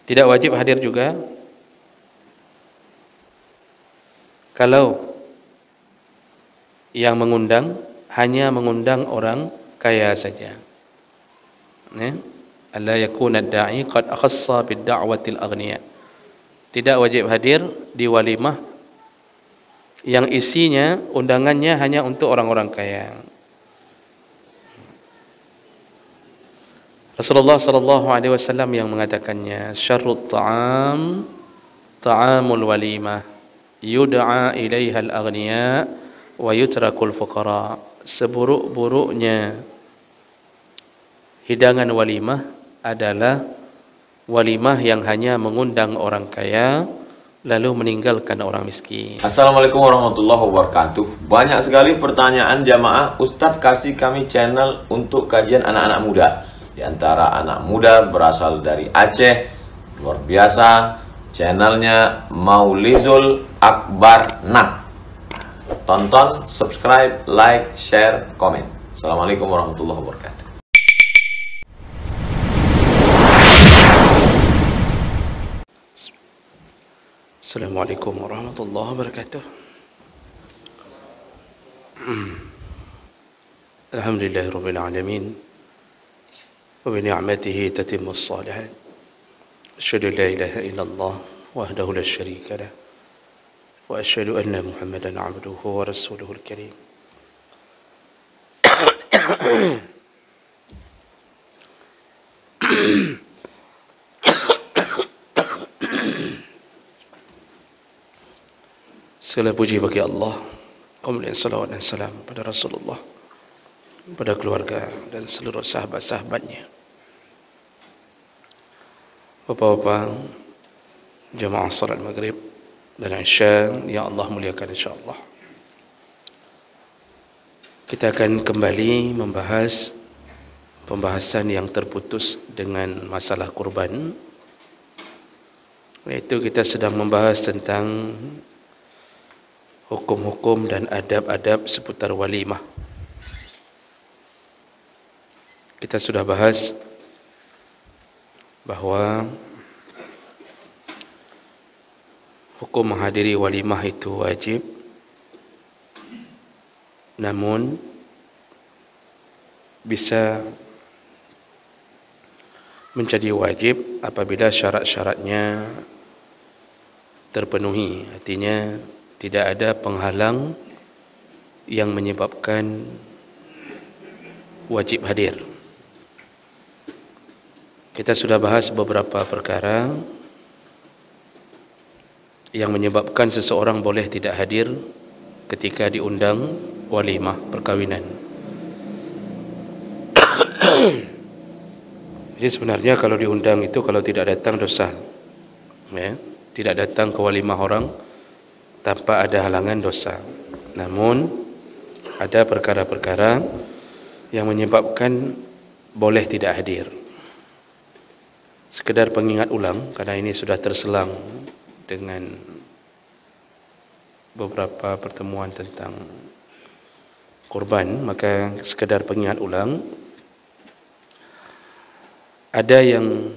Tidak wajib hadir juga kalau yang mengundang hanya mengundang orang kaya saja. Ya. Alla yakuna ad-da'i qad akhassa bid-da'watil aghniya. Tidak wajib hadir di walimah yang isinya undangannya hanya untuk orang-orang kaya. Rasulullah sallallahu alaihi wasallam yang mengatakannya, syarrut ta'am ta'amul walimah yud'a ilaiha al-aghniya wa yutrakul fuqara. Seburuk-buruknya hidangan walimah adalah walimah yang hanya mengundang orang kaya lalu meninggalkan orang miskin. Assalamualaikum warahmatullahi wabarakatuh. Banyak sekali pertanyaan jamaah, Ustadz kasih kami channel untuk kajian anak-anak muda. Di antara anak muda berasal dari Aceh, luar biasa, channelnya Maulizul Akbar Nat. Tonton, subscribe, like, share, komen. Assalamualaikum warahmatullahi wabarakatuh. Assalamualaikum warahmatullahi wabarakatuh. Alhamdulillahirabbil alamin. Wa bi ni'matihi tatimmus shalihat. Asyhadu an la ilaha illallah wahdahu la syarika lah. Wa asyhadu anna Muhammadan 'abduhu wa rasuluhul karim. Segala puji bagi Allah, kemudian salawat dan salam pada Rasulullah, pada keluarga dan seluruh sahabat-sahabatnya. Bapak-bapak, jamaah salat maghrib dan isya yang Allah muliakan insyaAllah, kita akan kembali membahas pembahasan yang terputus dengan masalah kurban, yaitu kita sedang membahas tentang hukum-hukum dan adab-adab seputar walimah. Kita sudah bahas bahwa hukum menghadiri walimah itu wajib, namun bisa menjadi wajib apabila syarat-syaratnya terpenuhi. Artinya tidak ada penghalang yang menyebabkan wajib hadir. Kita sudah bahas beberapa perkara yang menyebabkan seseorang boleh tidak hadir ketika diundang walimah perkawinan. Jadi sebenarnya kalau diundang itu, kalau tidak datang dosa, ya, tidak datang ke walimah orang tanpa ada halangan dosa. Namun ada perkara-perkara yang menyebabkan boleh tidak hadir. Sekedar pengingat ulang, karena ini sudah terselang dengan beberapa pertemuan tentang kurban, maka sekedar pengingat ulang. Ada yang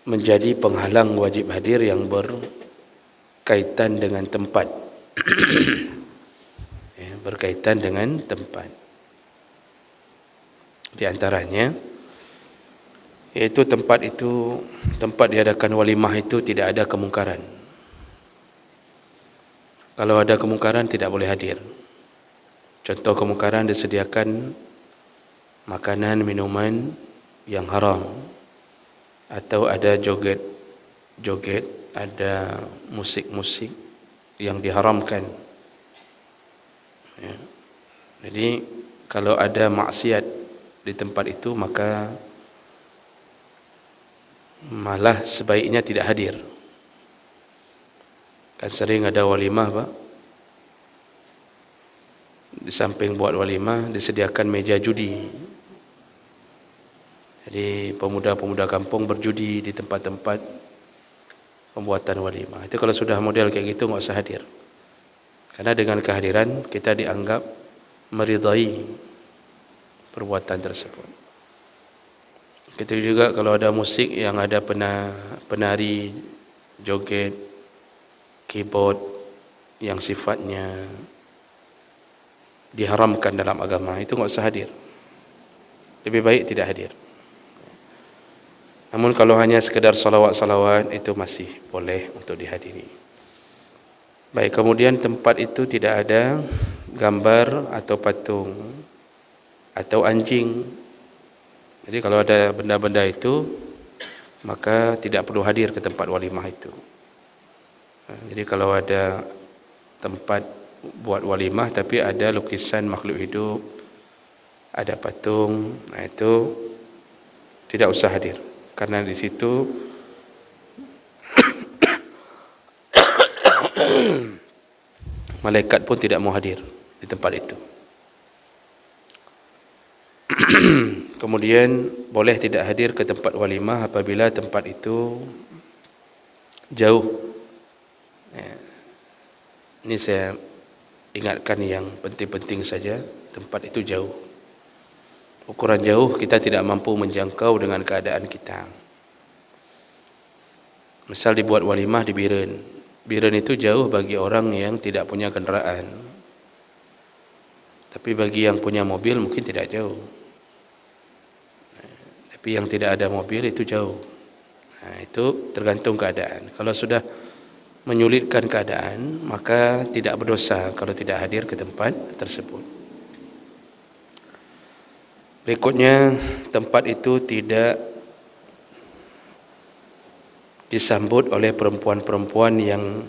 menjadi penghalang wajib hadir yang berkaitan dengan tempat. Ya, berkaitan dengan tempat. Di antaranya, yaitu tempat diadakan walimah itu tidak ada kemungkaran. Kalau ada kemungkaran tidak boleh hadir. Contoh kemungkaran, disediakan makanan, minuman yang haram, atau ada joget, ada musik-musik yang diharamkan. Ya. Jadi kalau ada maksiat di tempat itu, maka malah sebaiknya tidak hadir. Kan sering ada walimah, Pak. Di samping buat walimah disediakan meja judi. Jadi pemuda-pemuda kampung berjudi di tempat-tempat pembuatan walimah. Itu kalau sudah model kayak gitu enggak usah hadir. Karena dengan kehadiran kita dianggap meridai perbuatan tersebut. Itu juga kalau ada musik yang ada penari, joget, keyboard yang sifatnya diharamkan dalam agama, itu enggak usah hadir. Lebih baik tidak hadir. Namun kalau hanya sekedar salawat-salawat, itu masih boleh untuk dihadiri. Baik, kemudian tempat itu tidak ada gambar atau patung atau anjing. Jadi kalau ada benda-benda itu, maka tidak perlu hadir ke tempat walimah itu. Jadi kalau ada tempat buat walimah tapi ada lukisan makhluk hidup, ada patung, nah itu tidak usah hadir. Karena di situ malaikat pun tidak mau hadir di tempat itu. Kemudian boleh tidak hadir ke tempat walimah apabila tempat itu jauh. Ini saya ingatkan yang penting-penting saja, tempat itu jauh. Ukuran jauh kita tidak mampu menjangkau dengan keadaan kita. Misal dibuat walimah di Biren. Biren itu jauh bagi orang yang tidak punya kendaraan. Tapi bagi yang punya mobil mungkin tidak jauh. Tapi yang tidak ada mobil itu jauh. Nah, itu tergantung keadaan. Kalau sudah menyulitkan keadaan, maka tidak berdosa kalau tidak hadir ke tempat tersebut. Berikutnya, tempat itu tidak disambut oleh perempuan-perempuan yang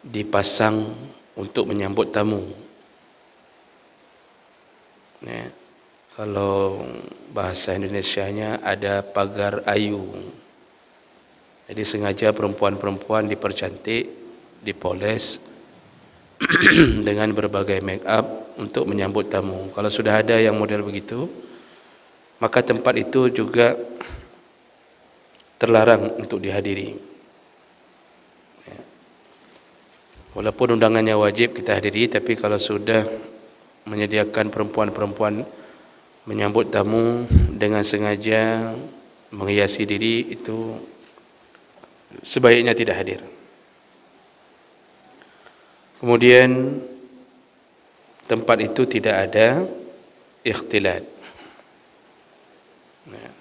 dipasang untuk menyambut tamu. Ya. Kalau bahasa Indonesianya ada pagar ayu. Jadi sengaja perempuan-perempuan dipercantik, dipoles dengan berbagai make up untuk menyambut tamu. Kalau sudah ada yang model begitu, maka tempat itu juga terlarang untuk dihadiri. Walaupun undangannya wajib kita hadiri, tapi kalau sudah menyediakan perempuan-perempuan menyambut tamu dengan sengaja menghiasi diri, itu sebaiknya tidak hadir. Kemudian tempat itu tidak ada ikhtilat.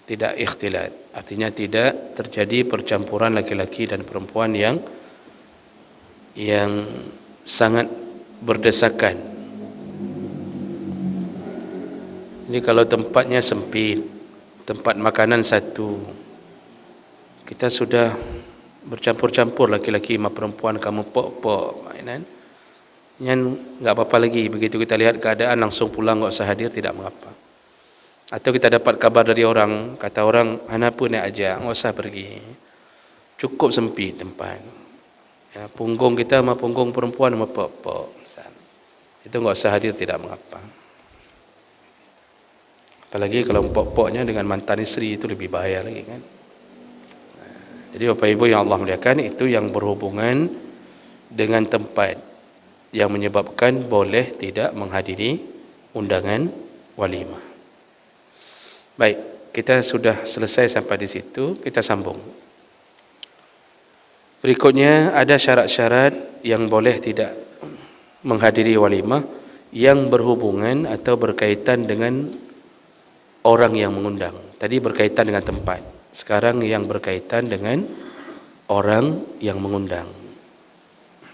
Tidak ikhtilat, artinya tidak terjadi percampuran laki-laki dan perempuan yang sangat berdesakan. Jadi kalau tempatnya sempit, tempat makanan satu, kita sudah bercampur-campur laki-laki sama perempuan, kamu pok-pok, mainan, yang enggak apa-apa lagi. Begitu kita lihat keadaan langsung pulang, enggak usah hadir, tidak mengapa. Atau kita dapat kabar dari orang, kata orang, "Hana pun nak ajak, enggak usah pergi. Cukup sempit tempat." Ya, punggung kita sama punggung perempuan sama pok-pok. Itu enggak usah hadir, tidak mengapa. Apalagi kalau pok-poknya dengan mantan isteri, itu lebih bahaya lagi kan. Jadi Bapak Ibu yang Allah muliakan, itu yang berhubungan dengan tempat yang menyebabkan boleh tidak menghadiri undangan walimah. Baik, kita sudah selesai sampai di situ, kita sambung. Berikutnya ada syarat-syarat yang boleh tidak menghadiri walimah yang berhubungan atau berkaitan dengan orang yang mengundang. Tadi berkaitan dengan tempat. Sekarang yang berkaitan dengan orang yang mengundang.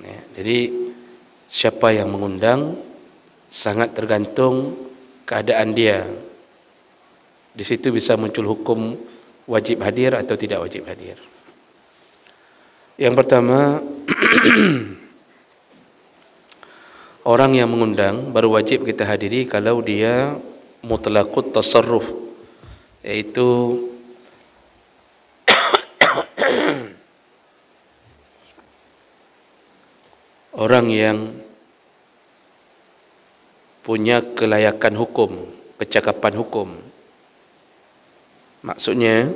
Ya, jadi siapa yang mengundang sangat tergantung keadaan dia. Di situ bisa muncul hukum wajib hadir atau tidak wajib hadir. Yang pertama, orang yang mengundang baru wajib kita hadiri kalau dia mutlaqut tasarruf, yaitu orang yang punya kelayakan hukum, kecakapan hukum. Maksudnya,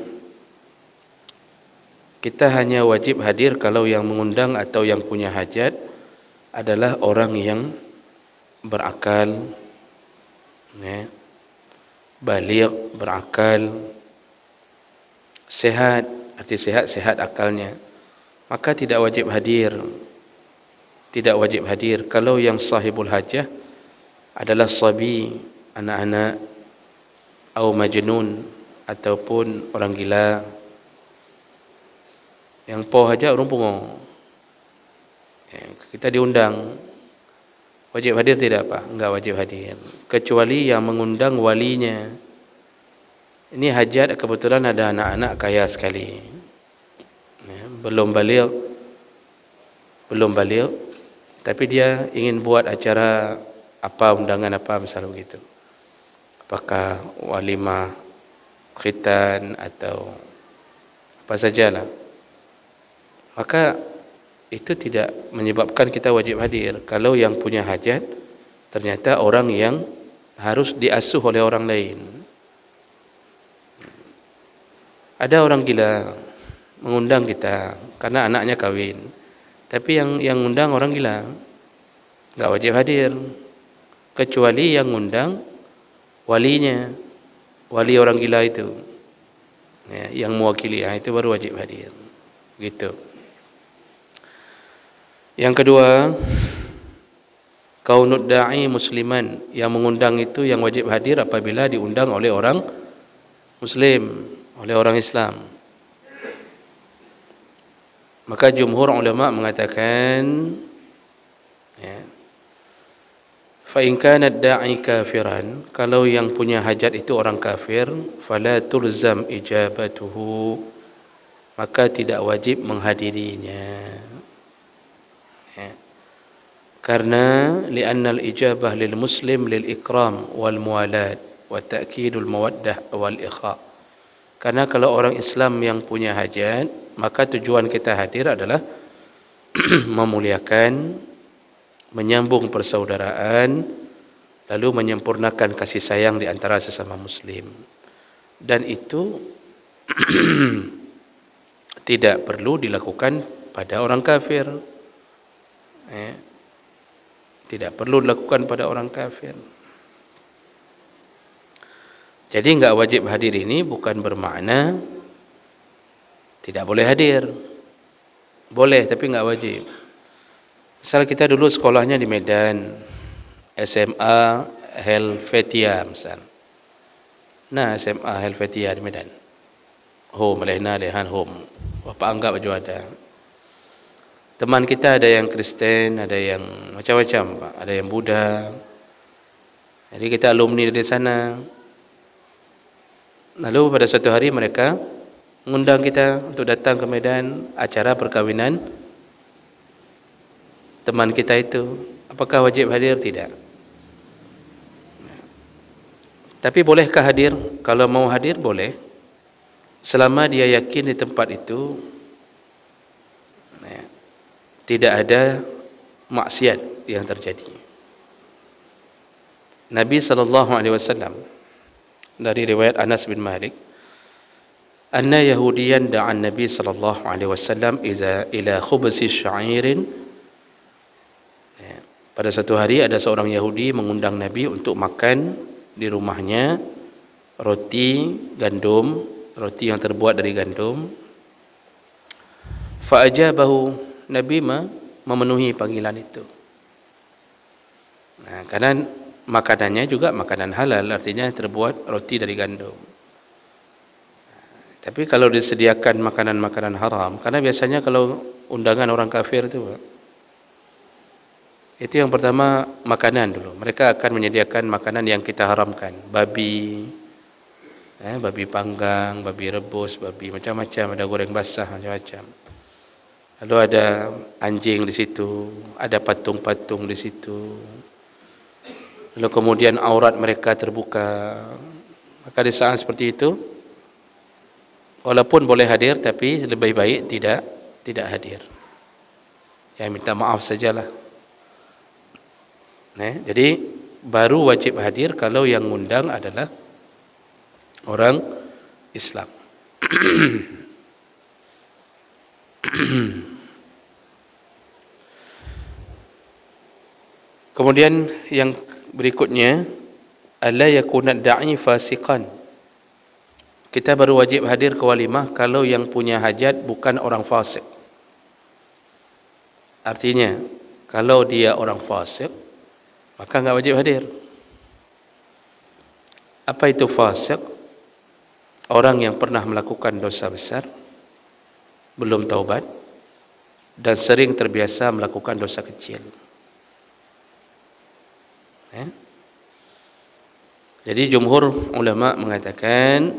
kita hanya wajib hadir kalau yang mengundang atau yang punya hajat adalah orang yang berakal, ya, baligh, berakal, sehat, arti sehat akalnya, maka tidak wajib hadir. Tidak wajib hadir. Kalau yang sahibul hajah adalah sabi, anak-anak, atau majnun, ataupun orang gila, yang po hajat orang punggung, kita diundang, wajib hadir tidak apa? Enggak wajib hadir, kecuali yang mengundang walinya. Ini hajat kebetulan ada anak-anak kaya sekali, belum balik, tapi dia ingin buat acara apa, undangan apa misalnya begitu, apakah walimah khitan atau apa sajalah, maka itu tidak menyebabkan kita wajib hadir. Kalau yang punya hajat ternyata orang yang harus diasuh oleh orang lain. Ada orang gila mengundang kita karena anaknya kawin, tapi yang undang orang gila, enggak wajib hadir, kecuali yang undang walinya, wali orang gila itu, yang mewakili, itu baru wajib hadir. Gitu. Yang kedua, kaunud da'i musliman, yang mengundang itu yang wajib hadir apabila diundang oleh orang muslim, oleh orang Islam. Maka jumhur ulama mengatakan, fa in kana ad-da'i kafiran, kalau yang punya hajat itu orang kafir, fala tulzam ijabatuhu, maka tidak wajib menghadirinya. Karena li'anna al-ijabah lil muslim lil ikram wal muwalat wa ta'kidul mawaddah wal ikha. Karena kalau orang Islam yang punya hajat, maka tujuan kita hadir adalah memuliakan, menyambung persaudaraan, lalu menyempurnakan kasih sayang di antara sesama muslim. Dan itu tidak perlu dilakukan pada orang kafir. Tidak perlu dilakukan pada orang kafir. Jadi enggak wajib hadir ini bukan bermakna tidak boleh hadir. Boleh tapi enggak wajib. Misal kita dulu sekolahnya di Medan, SMA Helvetia misal. Nah, SMA Helvetia di Medan. Home lehna lehan home. Apa anggap baju ada. Teman kita ada yang Kristen, ada yang macam-macam, Pak. Ada yang Buddha. Jadi kita alumni dari sana. Lalu pada suatu hari mereka mengundang kita untuk datang ke Medan acara perkawinan teman kita itu. Apakah wajib hadir? Tidak. Tapi bolehkah hadir? Kalau mau hadir boleh, selama dia yakin di tempat itu tidak ada maksiat yang terjadi. Nabi SAW, dari riwayat Anas bin Malik, anna Yahudiyan da'an Nabi SAW ila khubsi sya'irin. Pada satu hari ada seorang Yahudi mengundang Nabi untuk makan di rumahnya roti gandum, roti yang terbuat dari gandum. Fa'ajabahu, Nabi memenuhi panggilan itu. Nah, karena makanannya juga makanan halal, artinya terbuat roti dari gandum. Tapi kalau disediakan makanan-makanan haram, karena biasanya kalau undangan orang kafir itu yang pertama makanan dulu. Mereka akan menyediakan makanan yang kita haramkan, babi, babi panggang, babi rebus, babi macam-macam, ada goreng basah macam-macam. Lalu ada anjing di situ, ada patung-patung di situ. Lalu kemudian aurat mereka terbuka. Maka di saat seperti itu, walaupun boleh hadir, tapi lebih baik tidak hadir. Ya, minta maaf sajalah. Jadi baru wajib hadir kalau yang ngundang adalah orang Islam. Kemudian yang berikutnya, alla yakuna da'i fasiqan. Kita baru wajib hadir ke walimah kalau yang punya hajat bukan orang fasik. Artinya, kalau dia orang fasik, maka enggak wajib hadir. Apa itu fasik? Orang yang pernah melakukan dosa besar, belum taubat, dan sering terbiasa melakukan dosa kecil. Jadi jumhur ulama mengatakan,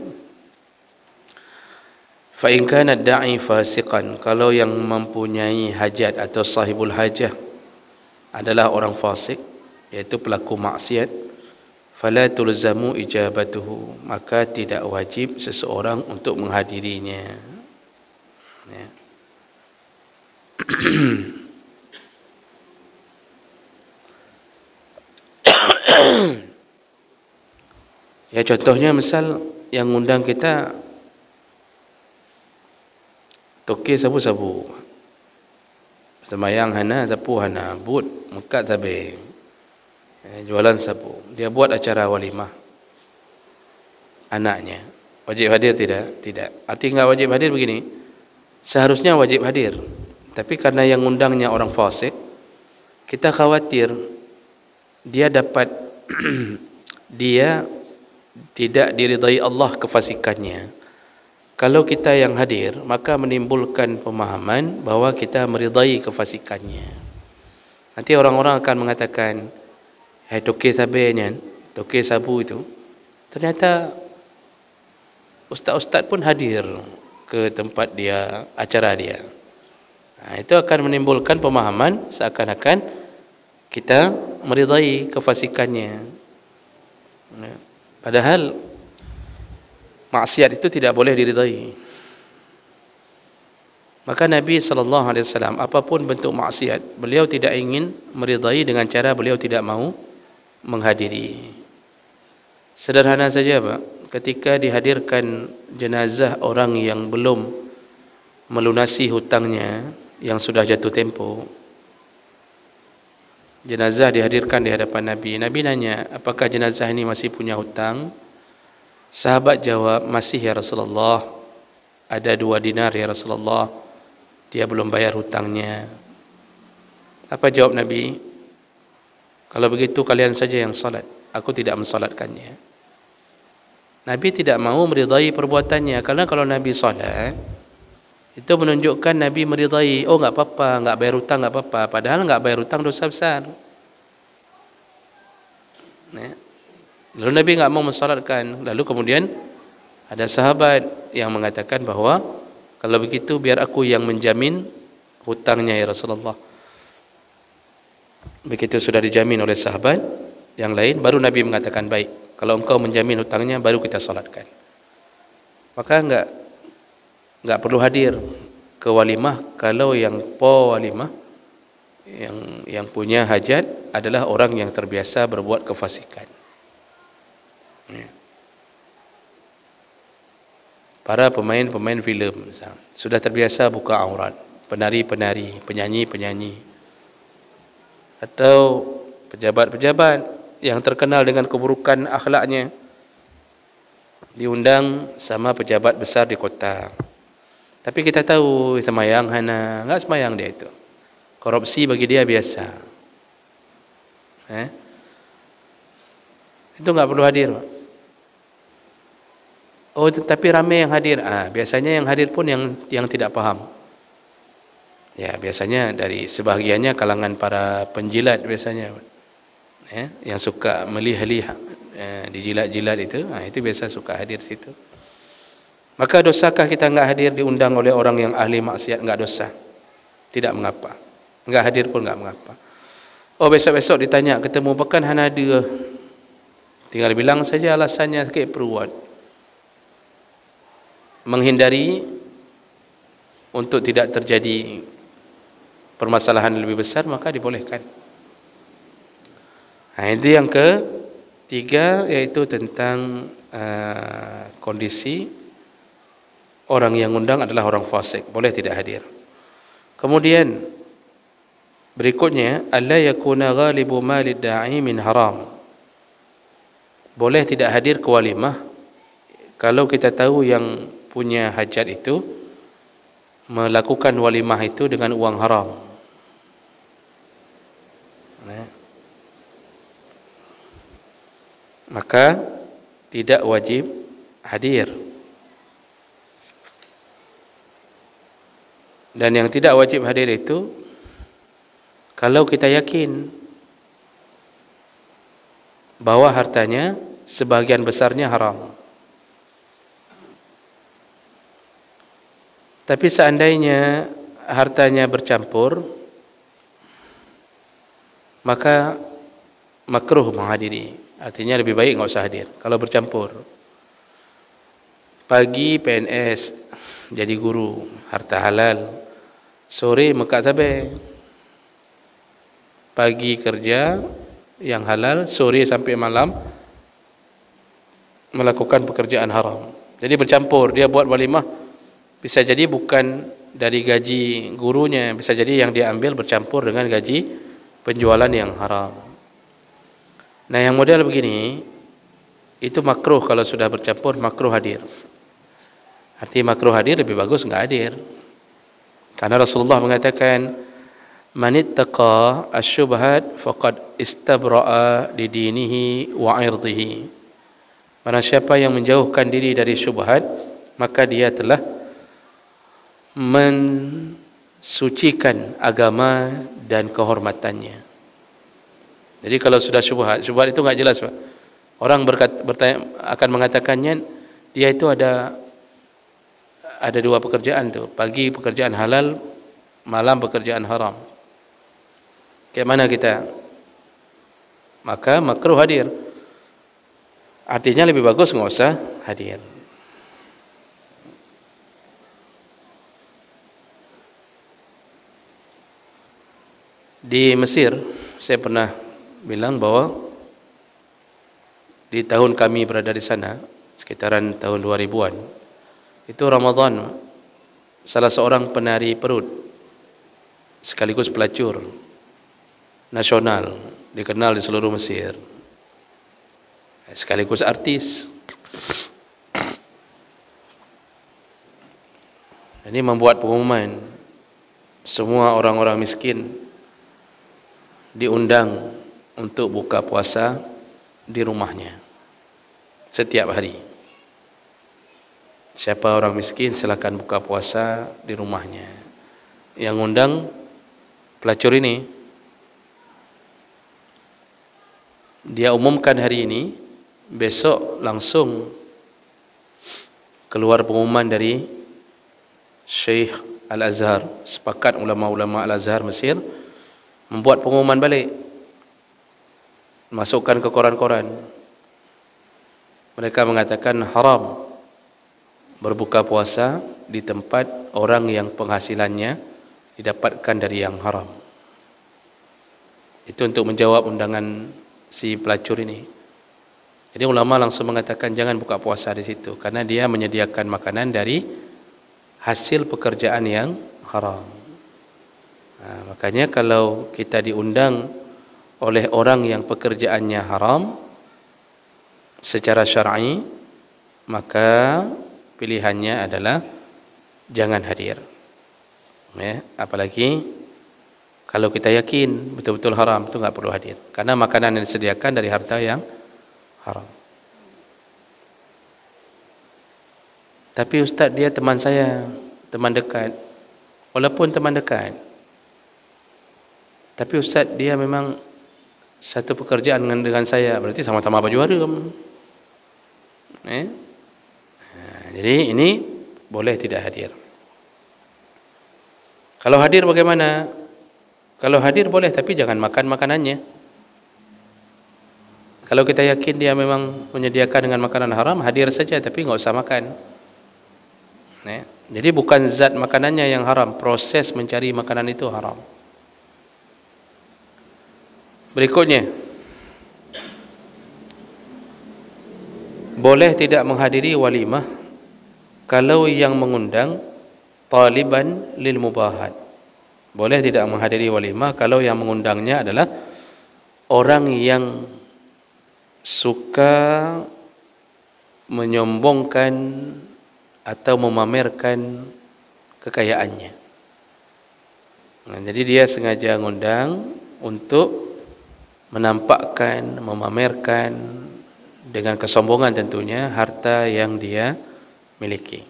fa in kana da'i fasiqan, kalau yang mempunyai hajat atau sahibul hajah adalah orang fasik, yaitu pelaku maksiat, fala tulzamu ijabatuhu, maka tidak wajib seseorang untuk menghadirinya. Ya. Ya, contohnya misal yang ngundang kita toke sabu-sabu, semayang hana tapu hana but mekat tabe, jualan sabu, dia buat acara walimah anaknya, wajib hadir tidak? Tidak. Arti enggak wajib hadir begini, seharusnya wajib hadir, tapi karena yang ngundangnya orang fasik, kita khawatir dia dapat dia tidak diridai Allah kefasikannya. Kalau kita yang hadir, maka menimbulkan pemahaman bahwa kita meridai kefasikannya. Nanti orang-orang akan mengatakan, hai toke sabenya, toke sabu itu, ternyata ustaz-ustaz pun hadir ke tempat dia, acara dia. Nah, itu akan menimbulkan pemahaman seakan-akan kita meridai kefasikannya. Padahal maksiat itu tidak boleh diridai. Maka Nabi SAW, apapun bentuk maksiat, beliau tidak ingin meridai dengan cara beliau tidak mau menghadiri. Sederhana saja Pak, ketika dihadirkan jenazah orang yang belum melunasi hutangnya, yang sudah jatuh tempo, jenazah dihadirkan di hadapan Nabi. Nabi nanya, apakah jenazah ini masih punya hutang? Sahabat jawab, masih ya Rasulullah. Ada 2 dinar ya Rasulullah. Dia belum bayar hutangnya. Apa jawab Nabi? Kalau begitu kalian saja yang salat, aku tidak mensalatkannya. Nabi tidak mau meridai perbuatannya, karena kalau Nabi salat, itu menunjukkan Nabi meridai, oh enggak apa-apa, enggak bayar hutang enggak apa-apa, padahal enggak bayar hutang dosa besar. Lalu Nabi enggak mau mensalatkan. Lalu kemudian ada sahabat yang mengatakan bahwa kalau begitu biar aku yang menjamin hutangnya ya Rasulullah. Begitu sudah dijamin oleh sahabat yang lain, baru Nabi mengatakan, baik, kalau engkau menjamin hutangnya, baru kita salatkan. Maka enggak perlu hadir ke walimah kalau yang walimah yang punya hajat adalah orang yang terbiasa berbuat kefasikan. Para pemain filem sudah terbiasa buka aurat, penari-penari, penyanyi-penyanyi, atau pejabat-pejabat yang terkenal dengan keburukan akhlaknya diundang sama pejabat besar di kota. Tapi kita tahu semayang hana, enggak semayang dia itu. Korupsi bagi dia biasa. Itu enggak perlu hadir. Oh, tetapi ramai yang hadir. Biasanya yang hadir pun yang tidak paham. Ya, biasanya dari sebahagiannya kalangan para penjilat biasanya. Yang suka melihat dijilat-jilat itu biasa suka hadir situ. Maka dosakah kita enggak hadir diundang oleh orang yang ahli maksiat? Enggak dosa. Tidak mengapa. Enggak hadir pun enggak mengapa. Oh, besok-besok ditanya, ketemu pekan hana ada. Tinggal bilang saja alasannya sikit peruat. Menghindari untuk tidak terjadi permasalahan lebih besar, maka dibolehkan. Itu yang ketiga, yaitu tentang kondisi orang yang undang adalah orang fasik, boleh tidak hadir. Kemudian berikutnya, alla yakuna ghalibu malid da'i min haram. boleh tidak hadir ke walimah kalau kita tahu yang punya hajat itu melakukan walimah itu dengan uang haram. Maka tidak wajib hadir. Dan yang tidak wajib hadir itu kalau kita yakin bahwa hartanya sebagian besarnya haram. Tapi seandainya hartanya bercampur, maka makruh menghadiri. Artinya lebih baik enggak usah hadir kalau bercampur. Pagi PNS jadi guru, harta halal. Sore mekat tabeh. Pagi kerja yang halal, sore sampai malam melakukan pekerjaan haram. Jadi bercampur, dia buat walimah bisa jadi bukan dari gaji gurunya, bisa jadi yang dia ambil bercampur dengan gaji penjualan yang haram. Nah, yang model begini itu makruh kalau sudah bercampur, makruh hadir. Arti makruh hadir lebih bagus enggak hadir. Karena Rasulullah mengatakan man ittaqa asy-syubhat faqad istabra'a li dinihi wa 'irdihi. Barang siapa yang menjauhkan diri dari syubhat, maka dia telah mensucikan agama dan kehormatannya. Jadi kalau sudah syubhat itu enggak jelas, Pak. Orang bertanya akan mengatakannya dia itu ada dua pekerjaan tu, pagi pekerjaan halal, malam pekerjaan haram. Kayak mana kita? Maka makruh hadir. Artinya lebih bagus enggak usah hadir. Di Mesir, saya pernah bilang bahwa di tahun kami berada di sana, sekitaran tahun 2000-an, itu Ramadan, salah seorang penari perut sekaligus pelacur nasional, dikenal di seluruh Mesir, sekaligus artis. Ini membuat pengumuman, semua orang-orang miskin diundang untuk buka puasa di rumahnya setiap hari. Siapa orang miskin silakan buka puasa di rumahnya. Yang undang pelacur ini, dia umumkan hari ini, besok langsung keluar pengumuman dari Syekh Al-Azhar, sepakat ulama-ulama Al-Azhar Mesir membuat pengumuman balik, masukkan ke koran-koran. Mereka mengatakan haram berbuka puasa di tempat orang yang penghasilannya didapatkan dari yang haram. Itu untuk menjawab undangan si pelacur ini. Jadi ulama langsung mengatakan jangan buka puasa di situ, karena dia menyediakan makanan dari hasil pekerjaan yang haram. Makanya kalau kita diundang oleh orang yang pekerjaannya haram secara syar'i, maka pilihannya adalah jangan hadir. Apalagi kalau kita yakin betul-betul haram, itu enggak perlu hadir, karena makanan yang disediakan dari harta yang haram. Tapi Ustaz, dia teman saya, teman dekat. Walaupun teman dekat, tapi Ustaz, dia memang satu pekerjaan dengan saya, berarti sama-sama baju haram. Jadi ini boleh tidak hadir. Kalau hadir bagaimana? Kalau hadir boleh, tapi jangan makan makanannya. Kalau kita yakin dia memang menyediakan dengan makanan haram, hadir saja, tapi enggak usah makan. Jadi bukan zat makanannya yang haram, proses mencari makanan itu haram. Berikutnya, boleh tidak menghadiri walimah kalau yang mengundang taliban lil mubahat. Boleh tidak menghadiri walimah kalau yang mengundangnya adalah orang yang suka menyombongkan atau memamerkan kekayaannya. Nah, jadi dia sengaja ngundang untuk menampakkan, memamerkan dengan kesombongan tentunya harta yang dia miliki.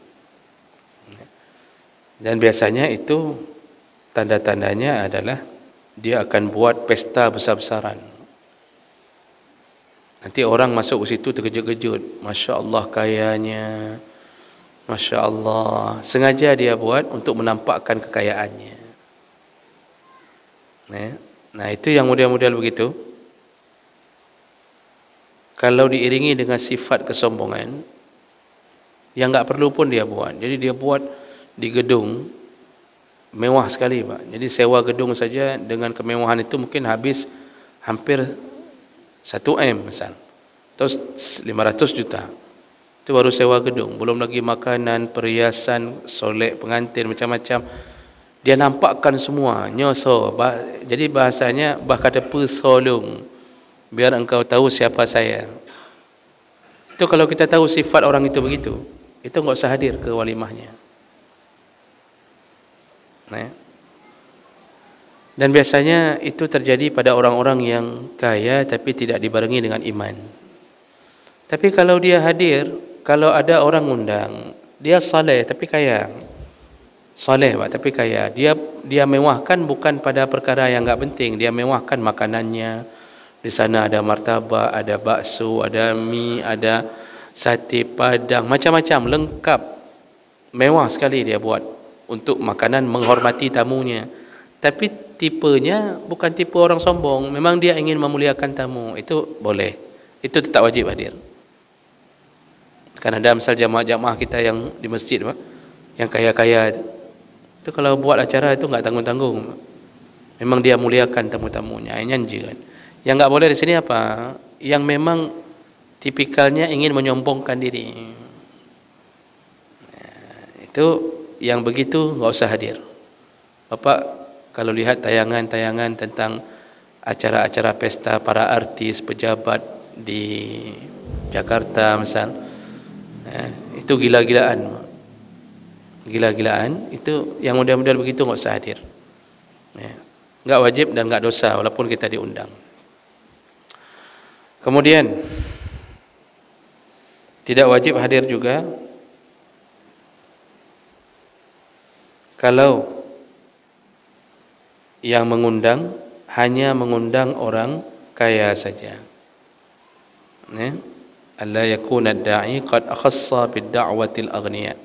Dan biasanya itu tanda-tandanya adalah dia akan buat pesta besar-besaran. Nanti orang masuk ke situ terkejut-kejut, Masya Allah kayanya, Masya Allah. Sengaja dia buat untuk menampakkan kekayaannya. Nah, itu yang model-model begitu. Kalau diiringi dengan sifat kesombongan, yang enggak perlu pun dia buat. Jadi dia buat di gedung mewah sekali, Pak. Jadi sewa gedung saja dengan kemewahan itu mungkin habis hampir 1M misal. Terus 500 juta. Itu baru sewa gedung, belum lagi makanan, perhiasan, solek pengantin macam-macam. Dia nampakkan semua, nyoso. Jadi bahasanya bah kata pesolong. Biar engkau tahu siapa saya. Itu kalau kita tahu sifat orang itu begitu, itu enggak usah hadir ke walimahnya. Nah. Dan biasanya itu terjadi pada orang-orang yang kaya tapi tidak dibarengi dengan iman. Tapi kalau dia hadir, kalau ada orang undang, dia saleh tapi kaya. Saleh Pak, tapi kaya. Dia mewahkan bukan pada perkara yang enggak penting, dia mewahkan makanannya. Di sana ada martabak, ada bakso, ada mi, ada sate padang, macam-macam, lengkap. Mewah sekali dia buat untuk makanan menghormati tamunya. Tapi tipenya bukan tipe orang sombong, memang dia ingin memuliakan tamu. Itu boleh. Itu tetap wajib hadir. Kan ada misal jamaah-jamaah kita yang di masjid, Pak, yang kaya-kaya itu kalau buat acara itu enggak tanggung-tanggung. Memang dia muliakan tamu-tamunya, nyanyi kan. Yang enggak boleh di sini apa? Yang memang tipikalnya ingin menyombongkan diri. Nah, itu yang begitu enggak usah hadir. Bapak kalau lihat tayangan-tayangan tentang acara-acara pesta para artis, pejabat di Jakarta misal, itu gila-gilaan. Gila-gilaan itu yang model-model begitu enggak usah hadir. Enggak wajib dan enggak dosa walaupun kita diundang. Kemudian tidak wajib hadir juga kalau yang mengundang hanya mengundang orang kaya saja. Alla yakuna ad-da'i qad akhassa bid-da'watil aghniya.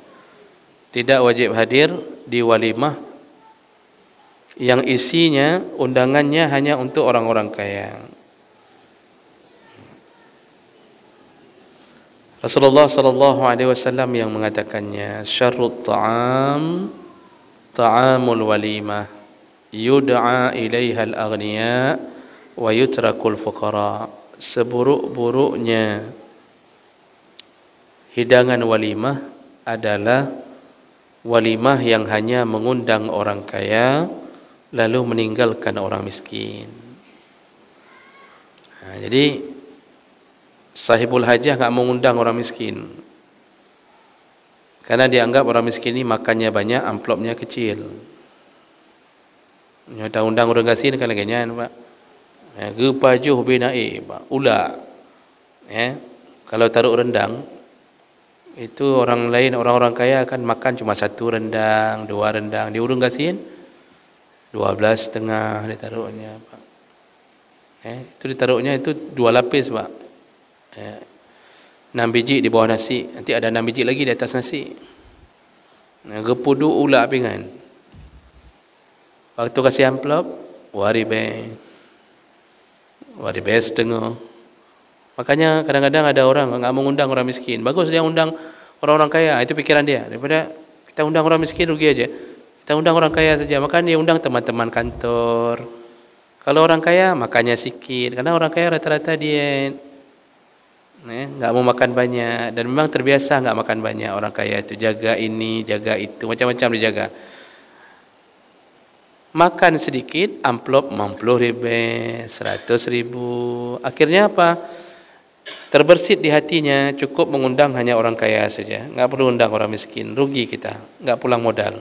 Tidak wajib hadir di walimah yang isinya undangannya hanya untuk orang-orang kaya. Rasulullah sallallahu alaihi wasallam yang mengatakannya, syarrut ta'am ta'amul walimah yud'a ilaiha al-aghniya wa yutrakul fuqara. Seburuk-buruknya hidangan walimah adalah walimah yang hanya mengundang orang kaya lalu meninggalkan orang miskin. Jadi sahibul hajah enggak mengundang orang miskin. Karena dianggap orang miskin ini makannya banyak, amplopnya kecil. Nyata undang orang kasih kan lagi nyan, Pak. Gepajuh binae, Pak. Ula. Kalau taruh rendang itu orang lain, orang-orang kaya akan makan cuma 1 rendang, 2 rendang. Di urung kasihin 12,5 ditaruhnya, Pak. Itu ditaruhnya itu 2 lapis, Pak. 6 biji di bawah nasi, nanti ada 6 biji lagi di atas nasi. Gepudu ulah pingan. Waktu kasih amplop, waribe setengah. Makanya kadang-kadang ada orang enggak mengundang orang miskin. Bagus dia undang orang-orang kaya, itu pikiran dia. Daripada kita undang orang miskin rugi aja. Kita undang orang kaya saja. Makanya dia undang teman-teman kantor. Kalau orang kaya makannya sikit, karena orang kaya rata-rata diet. Enggak mau makan banyak dan memang terbiasa enggak makan banyak orang kaya itu, jaga ini, jaga itu, macam-macam dijaga. Makan sedikit, amplop 50 ribu, 100 ribu. Akhirnya apa? terbersit di hatinya, cukup mengundang hanya orang kaya saja, enggak perlu undang orang miskin, rugi kita, enggak pulang modal.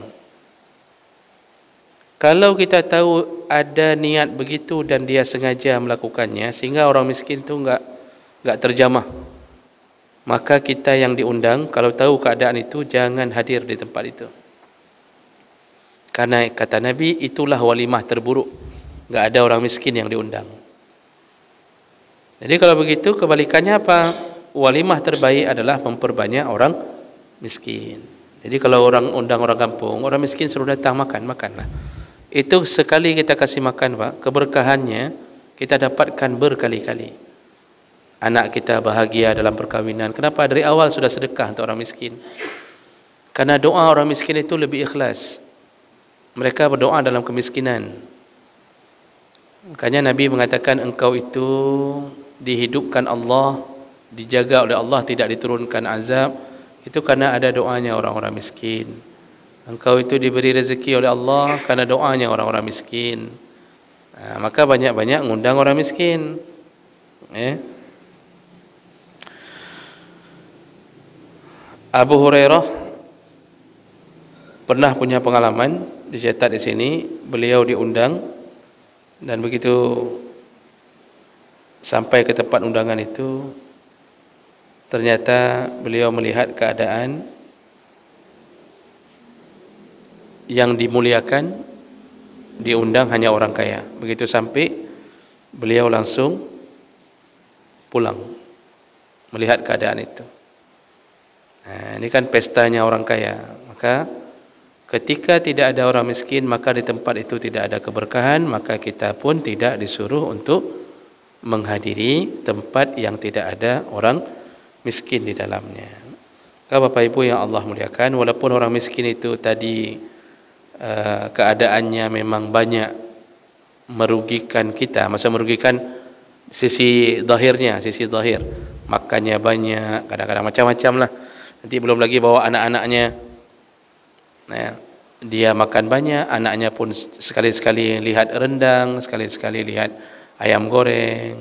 Kalau kita tahu ada niat begitu dan dia sengaja melakukannya sehingga orang miskin itu enggak terjamah, maka kita yang diundang kalau tahu keadaan itu jangan hadir di tempat itu. Karena kata Nabi, itulah walimah terburuk, enggak ada orang miskin yang diundang. Jadi kalau begitu kebalikannya apa? Walimah terbaik adalah memperbanyak orang miskin. Jadi kalau orang undang orang kampung, orang miskin suruh datang makanlah. Itu sekali kita kasih makan, Pak, keberkahannya kita dapatkan berkali-kali. Anak kita bahagia dalam perkahwinan. Kenapa? Dari awal sudah sedekah untuk orang miskin. Karena doa orang miskin itu lebih ikhlas. Mereka berdoa dalam kemiskinan. Makanya Nabi mengatakan engkau itu dihidupkan Allah, dijaga oleh Allah, tidak diturunkan azab. Itu karena ada doanya orang-orang miskin. Engkau itu diberi rezeki oleh Allah karena doanya orang-orang miskin. Maka banyak-banyak ngundang orang miskin. Abu Hurairah pernah punya pengalaman, dicatat di sini, beliau diundang dan begitu sampai ke tempat undangan itu, ternyata beliau melihat keadaan yang dimuliakan, diundang hanya orang kaya. Begitu sampai, beliau langsung pulang melihat keadaan itu. Ini kan pestanya orang kaya. Maka ketika tidak ada orang miskin, maka di tempat itu tidak ada keberkahan, maka kita pun tidak disuruh untuk menghadiri tempat yang tidak ada orang miskin di dalamnya. Bapak Ibu yang Allah muliakan, walaupun orang miskin itu tadi keadaannya memang banyak merugikan kita, masa merugikan sisi zahirnya, sisi zahir, makannya banyak, kadang-kadang macam-macam lah. Nanti belum lagi bawa anak-anaknya, dia makan banyak, anaknya pun sekali-sekali lihat rendang, sekali-sekali lihat ayam goreng.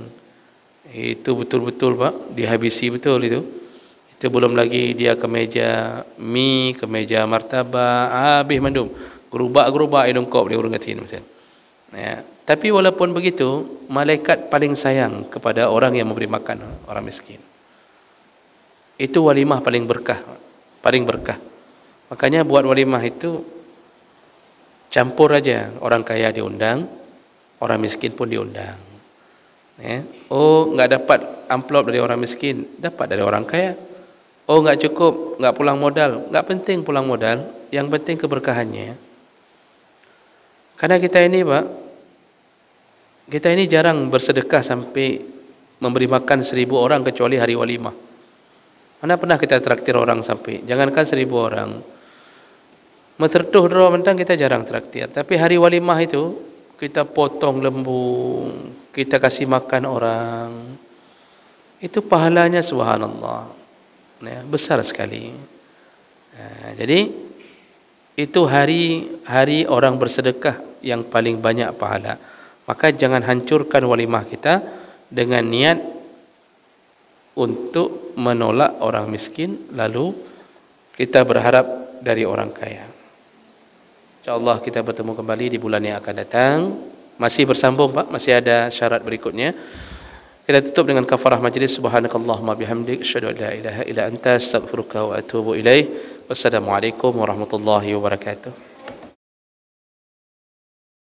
Itu betul-betul, Pak, dihabisi betul itu. Itu belum lagi dia ke meja mie, ke meja martabak, habis mandum. Gerubak-gerubak hidung kop dia urung katin misalnya. Tapi walaupun begitu, malaikat paling sayang kepada orang yang memberi makan orang miskin. Itu walimah paling berkah, paling berkah. Makanya buat walimah itu campur aja, orang kaya diundang, orang miskin pun diundang. Oh, enggak dapat amplop dari orang miskin, dapat dari orang kaya. Oh, enggak cukup, enggak pulang modal, enggak penting pulang modal, yang penting keberkahannya. Karena kita ini, Pak, kita ini jarang bersedekah sampai memberi makan 1000 orang kecuali hari walimah. Mana pernah kita traktir orang sampai, jangankan 1000 orang, metertuh doa mentang kita jarang traktir. Tapi hari walimah itu kita potong lembu, kita kasih makan orang, itu pahalanya subhanallah, besar sekali. Jadi itu hari orang bersedekah yang paling banyak pahala. Maka jangan hancurkan walimah kita dengan niat untuk menolak orang miskin, lalu kita berharap dari orang kaya. InsyaAllah kita bertemu kembali di bulan yang akan datang. Masih bersambung, Pak, masih ada syarat berikutnya. Kita tutup dengan kafarah majlis. Subhanakallahumma bihamdik, asyhadu an la ilaha illa anta, astaghfiruka wa atubu ilaih. Wassalamualaikum warahmatullahi wabarakatuh.